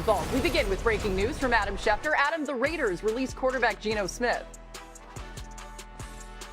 involved. We begin with breaking news from Adam Schefter. Adam, the Raiders released quarterback Geno Smith.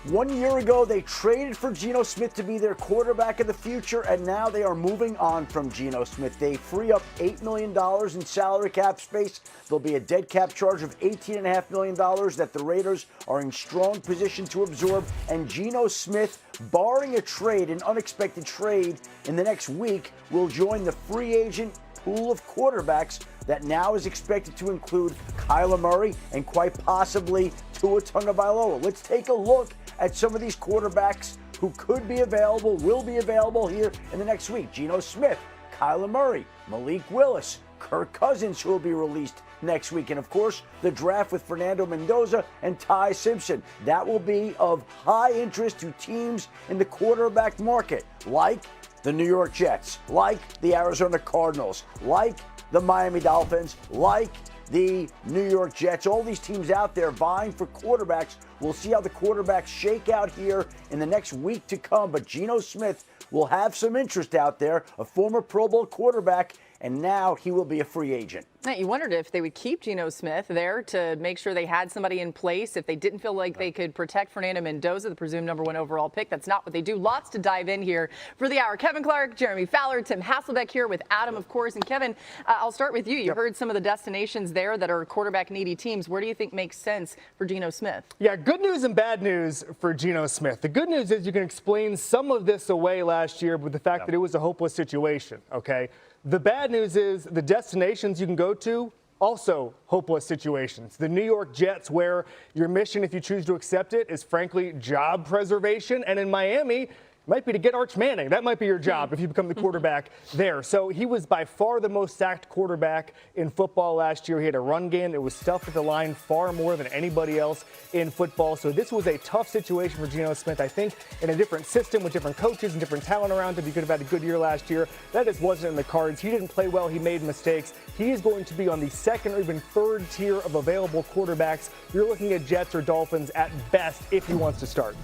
1 year ago, they traded for Geno Smith to be their quarterback of the future, and now they are moving on from Geno Smith. They free up $8 million in salary cap space. There'll be a dead cap charge of $18.5 million that the Raiders are in strong position to absorb. And Geno Smith, barring a trade, an unexpected trade in the next week, will join the free agent pool of quarterbacks that now is expected to include Kyler Murray and quite possibly Tua Tagovailoa. Let's take a look at some of these quarterbacks who could be available, will be available here in the next week. Geno Smith, Kyler Murray, Malik Willis, Kirk Cousins, who will be released next week. And, of course, the draft with Fernando Mendoza and Ty Simpson. That will be of high interest to teams in the quarterback market, like the New York Jets, like the Arizona Cardinals, like the Miami Dolphins, like the New York Jets. All these teams out there vying for quarterbacks. We'll see how the quarterbacks shake out here in the next week to come. But Geno Smith will have some interest out there, a former Pro Bowl quarterback, and now he will be a free agent. You wondered if they would keep Geno Smith there to make sure they had somebody in place if they didn't feel like they could protect Fernando Mendoza, the presumed #1 overall pick. That's not what they do. Lots to dive in here for the hour. Kevin Clark, Jeremy Fowler, Tim Hasselbeck here with Adam, of course. And Kevin, I'll start with you. You heard some of the destinations there that are quarterback-needy teams. Where do you think makes sense for Geno Smith? Yeah, good news and bad news for Geno Smith. The good news is you can explain some of this away last year with the fact that it was a hopeless situation, okay? The bad news is the destinations you can go to, also hopeless situations. The New York Jets, where your mission, if you choose to accept it, is frankly job preservation. And in Miami, might be to get Arch Manning. That might be your job if you become the quarterback there. So he was by far the most sacked quarterback in football last year. He had a run game that was stuffed at the line far more than anybody else in football. So this was a tough situation for Geno Smith. I think in a different system with different coaches and different talent around him, he could have had a good year last year. That just wasn't in the cards. He didn't play well. He made mistakes. He is going to be on the second or even third tier of available quarterbacks. You're looking at Jets or Dolphins at best if he wants to start.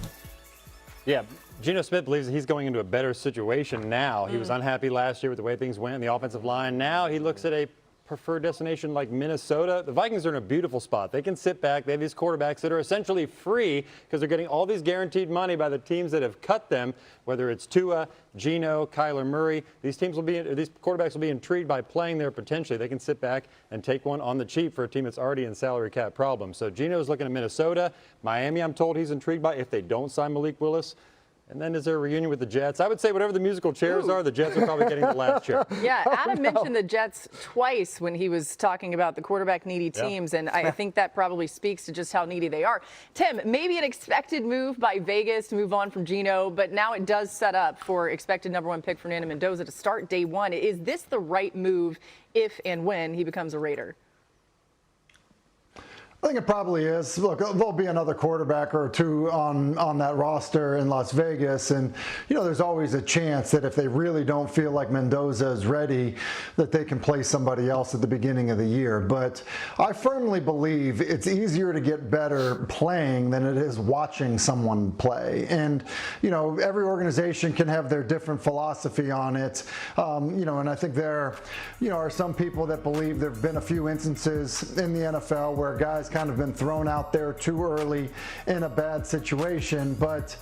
Yeah. Geno Smith believes he's going into a better situation now. He was unhappy last year with the way things went in the offensive line. Now he looks at a preferred destination like Minnesota. The Vikings are in a beautiful spot. They can sit back. They have these quarterbacks that are essentially free because they're getting all these guaranteed money by the teams that have cut them, whether it's Tua, Geno, Kyler Murray. These quarterbacks will be intrigued by playing there potentially. They can sit back and take one on the cheap for a team that's already in salary cap problems. So Geno's looking at Minnesota. Miami, I'm told he's intrigued by if they don't sign Malik Willis. And then is there a reunion with the Jets? I would say whatever the musical chairs are, the Jets are probably getting the last chair. Yeah, Adam mentioned the Jets twice when he was talking about the quarterback-needy teams, and I think that probably speaks to just how needy they are. Tim, maybe an expected move by Vegas to move on from Geno, but now it does set up for expected #1 pick Fernando Mendoza to start day one. Is this the right move if and when he becomes a Raider? I think it probably is. Look, there'll be another quarterback or two on that roster in Las Vegas. And, you know, there's always a chance that if they really don't feel like Mendoza is ready, that they can play somebody else at the beginning of the year. But I firmly believe it's easier to get better playing than it is watching someone play. And, you know, every organization can have their different philosophy on it. You know, and I think there, you know, are some people that believe there have been a few instances in the NFL where guys kind of been thrown out there too early in a bad situation. But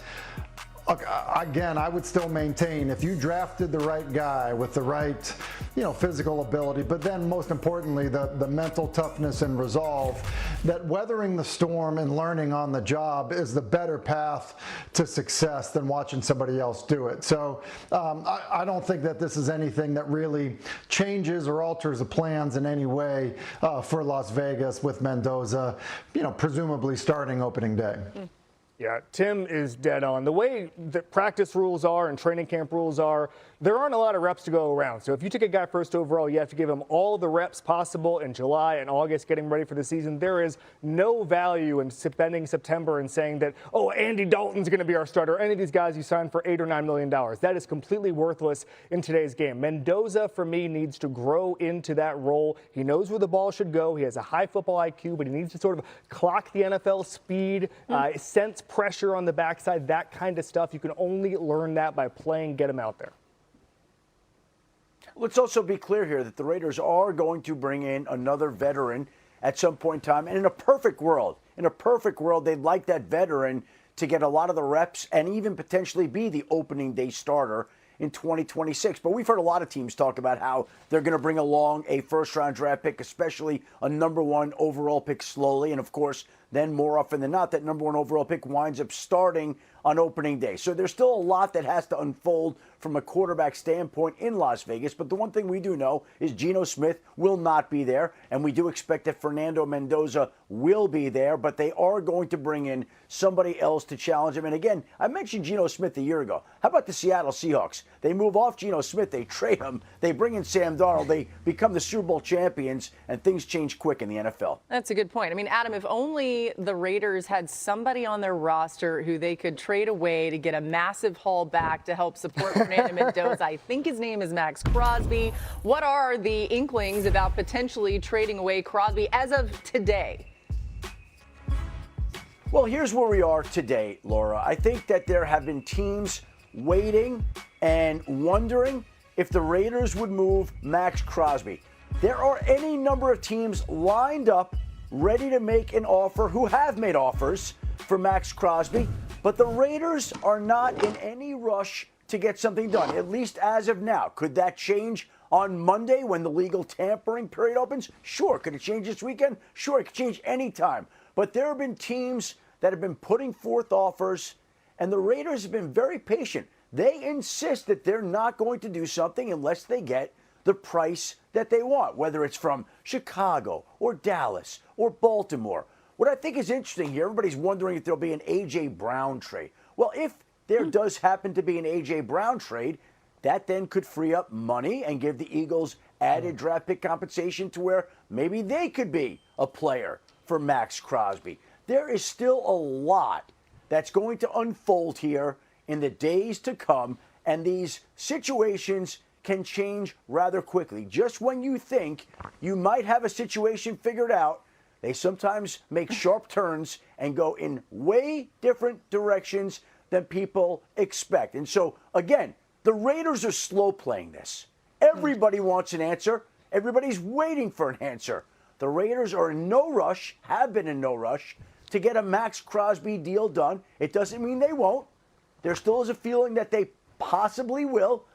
again, I would still maintain if you drafted the right guy with the right, you know, physical ability, but then most importantly, the mental toughness and resolve, that weathering the storm and learning on the job is the better path to success than watching somebody else do it. So I don't think that this is anything that really changes or alters the plans in any way for Las Vegas with Mendoza, you know, presumably starting opening day. Yeah, Tim is dead on. The way that practice rules are and training camp rules are, there aren't a lot of reps to go around. So if you take a guy first overall, you have to give him all the reps possible in July and August getting ready for the season. There is no value in spending September and saying that, oh, Andy Dalton's going to be our starter. Any of these guys you signed for $8 or $9 million. That is completely worthless in today's game. Mendoza, for me, needs to grow into that role. He knows where the ball should go. He has a high football IQ, but he needs to sort of clock the NFL speed, sense pressure on the backside, that kind of stuff. You can only learn that by playing, get him out there. Let's also be clear here that the Raiders are going to bring in another veteran at some point in time. And in a perfect world, they'd like that veteran to get a lot of the reps and even potentially be the opening day starter in 2026. But we've heard a lot of teams talk about how they're going to bring along a first-round draft pick, especially a number 1 overall pick slowly. And, of course, then more often than not, that number 1 overall pick winds up starting on opening day. So there's still a lot that has to unfold from a quarterback standpoint in Las Vegas. But the one thing we do know is Geno Smith will not be there. And we do expect that Fernando Mendoza will be there. But they are going to bring in somebody else to challenge him. And again, I mentioned Geno Smith a year ago. How about the Seattle Seahawks? They move off Geno Smith. They trade him. They bring in Sam Darnold. They become the Super Bowl champions. And things change quick in the NFL. That's a good point. I mean, Adam, if only the Raiders had somebody on their roster who they could trade away to get a massive haul back to help support Fernando Mendoza. I think his name is Max Crosby. What are the inklings about potentially trading away Crosby as of today? Well, here's where we are today, Laura. I think that there have been teams waiting and wondering if the Raiders would move Max Crosby. There are any number of teams lined up ready to make an offer, who have made offers for Max Crosby, but the Raiders are not in any rush to get something done, at least as of now. Could that change on Monday when the legal tampering period opens? Sure. Could it change this weekend? Sure. It could change anytime. But there have been teams that have been putting forth offers, and the Raiders have been very patient. They insist that they're not going to do something unless they get the price that they want, whether it's from Chicago or Dallas or Baltimore. What I think is interesting here, everybody's wondering if there'll be an A.J. Brown trade. Well, if there does happen to be an A.J. Brown trade, that then could free up money and give the Eagles added draft pick compensation to where maybe they could be a player for Max Crosby. There is still a lot that's going to unfold here in the days to come, and these situations can change rather quickly. Just when you think you might have a situation figured out, they sometimes make sharp turns and go in way different directions than people expect. And so, again, the Raiders are slow playing this. Everybody wants an answer. Everybody's waiting for an answer. The Raiders are in no rush, have been in no rush, to get a Max Crosby deal done. It doesn't mean they won't. There still is a feeling that they possibly will.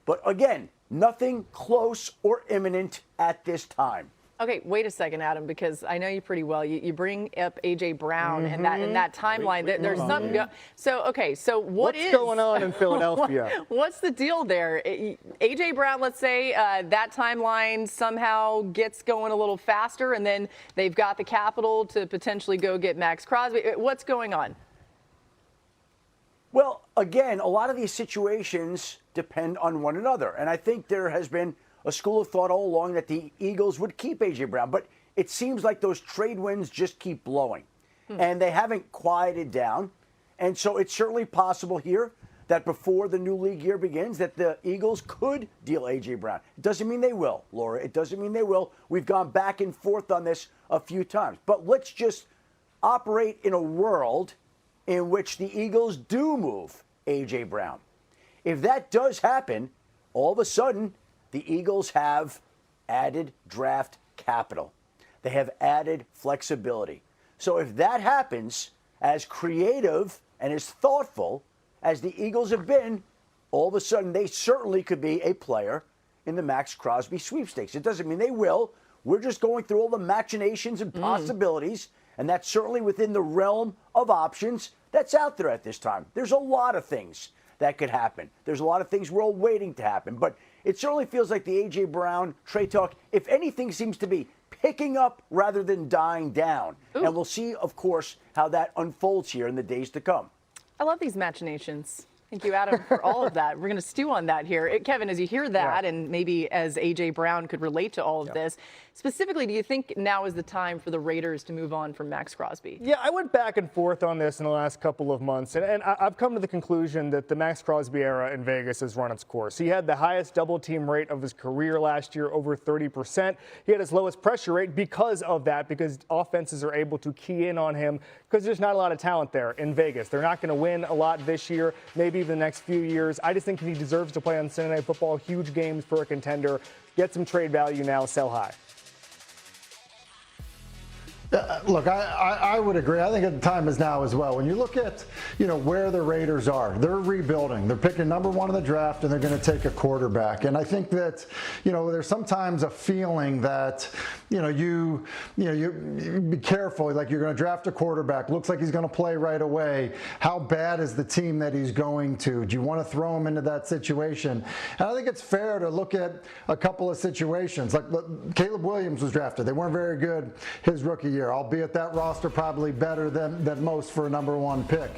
But again, nothing close or imminent at this time. Okay, wait a second, Adam, because I know you pretty well. You bring up A.J. Brown and that timeline. There's something. So what's going on in Philadelphia? What's the deal there? A.J. Brown, let's say that timeline somehow gets going a little faster, and then they've got the capital to potentially go get Max Crosby. What's going on? Well, again, a lot of these situations depend on one another. And I think there has been a school of thought all along that the Eagles would keep A.J. Brown. But it seems like those trade winds just keep blowing. And they haven't quieted down. And so it's certainly possible here that before the new league year begins that the Eagles could deal A.J. Brown. It doesn't mean they will, Laura. It doesn't mean they will. We've gone back and forth on this a few times. But let's just operate in a world in which the Eagles do move A.J. Brown. If that does happen, all of a sudden, the Eagles have added draft capital. They have added flexibility. So if that happens, as creative and as thoughtful as the Eagles have been, all of a sudden they certainly could be a player in the Max Crosby sweepstakes. It doesn't mean they will. We're just going through all the machinations and possibilities, and that's certainly within the realm of options that's out there at this time. There's a lot of things that could happen. There's a lot of things we're all waiting to happen. But it certainly feels like the A.J. Brown trade talk, if anything, seems to be picking up rather than dying down. Ooh. And we'll see, of course, how that unfolds here in the days to come. I love these machinations. Thank you, Adam, for all of that. We're going to stew on that here. Kevin, as you hear that, and maybe as A.J. Brown could relate to all of this, specifically, do you think now is the time for the Raiders to move on from Max Crosby? Yeah, I went back and forth on this in the last couple of months, and I've come to the conclusion that the Max Crosby era in Vegas has run its course. He had the highest double-team rate of his career last year, over 30%. He had his lowest pressure rate because of that, because offenses are able to key in on him, because there's not a lot of talent there in Vegas. They're not going to win a lot this year. Maybe achieve in the next few years. I just think he deserves to play on Sunday Night Football. Huge games for a contender. Get some trade value now, sell high. Look, I would agree. I think the time is now as well. When you look at, where the Raiders are, they're rebuilding. They're picking number 1 in the draft, and they're going to take a quarterback. And I think that, there's sometimes a feeling that, you be careful. Like, you're going to draft a quarterback. Looks like he's going to play right away. How bad is the team that he's going to? Do you want to throw him into that situation? And I think it's fair to look at a couple of situations. Like, Caleb Williams was drafted. They weren't very good his rookie year. Albeit that roster probably better than most for a number 1 pick.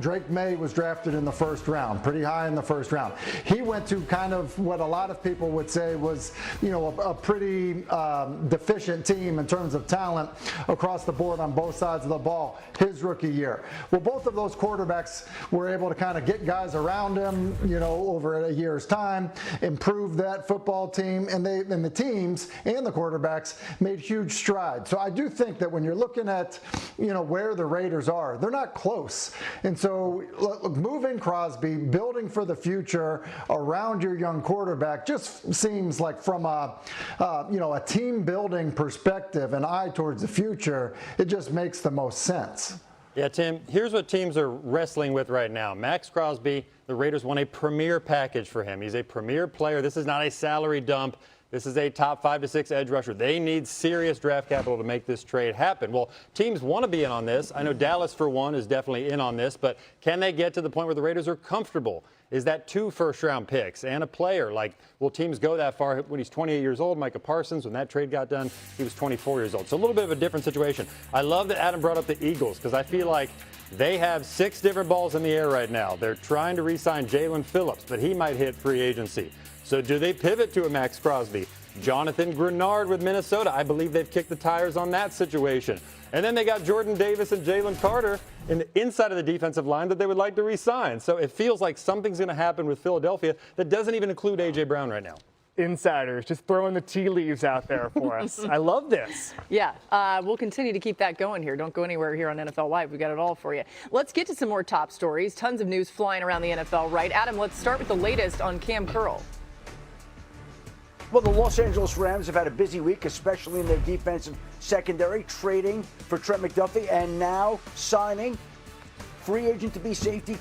Drake May was drafted in the first round, pretty high in the first round. He went to kind of what a lot of people would say was, a pretty deficient team in terms of talent across the board on both sides of the ball his rookie year. Well, both of those quarterbacks were able to kind of get guys around him, over a year's time, improve that football team, and the teams and the quarterbacks made huge strides. So I do think that when you're looking at, where the Raiders are, they're not close. And so, look, moving Crosby, building for the future around your young quarterback just seems like from a team building perspective, an eye towards the future, it just makes the most sense. Yeah, Tim, here's what teams are wrestling with right now. Max Crosby, the Raiders want a premier package for him. He's a premier player. This is not a salary dump. This is a top 5 to 6 edge rusher. They need serious draft capital to make this trade happen. Well, teams want to be in on this. I know Dallas, for one, is definitely in on this, but can they get to the point where the Raiders are comfortable? Is that 2 first-round picks and a player? Like, will teams go that far when he's 28 years old? Micah Parsons, when that trade got done, he was 24 years old. So a little bit of a different situation. I love that Adam brought up the Eagles because I feel like they have 6 different balls in the air right now. They're trying to re-sign Jalen Phillips, but he might hit free agency. So do they pivot to a Max Crosby? Jonathan Grenard with Minnesota. I believe they've kicked the tires on that situation. And then they got Jordan Davis and Jalen Carter in the inside of the defensive line that they would like to re-sign. So it feels like something's going to happen with Philadelphia that doesn't even include A.J. Brown right now. Insiders just throwing the tea leaves out there for us. I love this. Yeah, we'll continue to keep that going here. Don't go anywhere here on NFL Live. We got it all for you. Let's get to some more top stories. Tons of news flying around the NFL, right? Adam, let's start with the latest on Cam Curl. Well, the Los Angeles Rams have had a busy week, especially in their defensive secondary, trading for Trent McDuffie and now signing free agent to be safety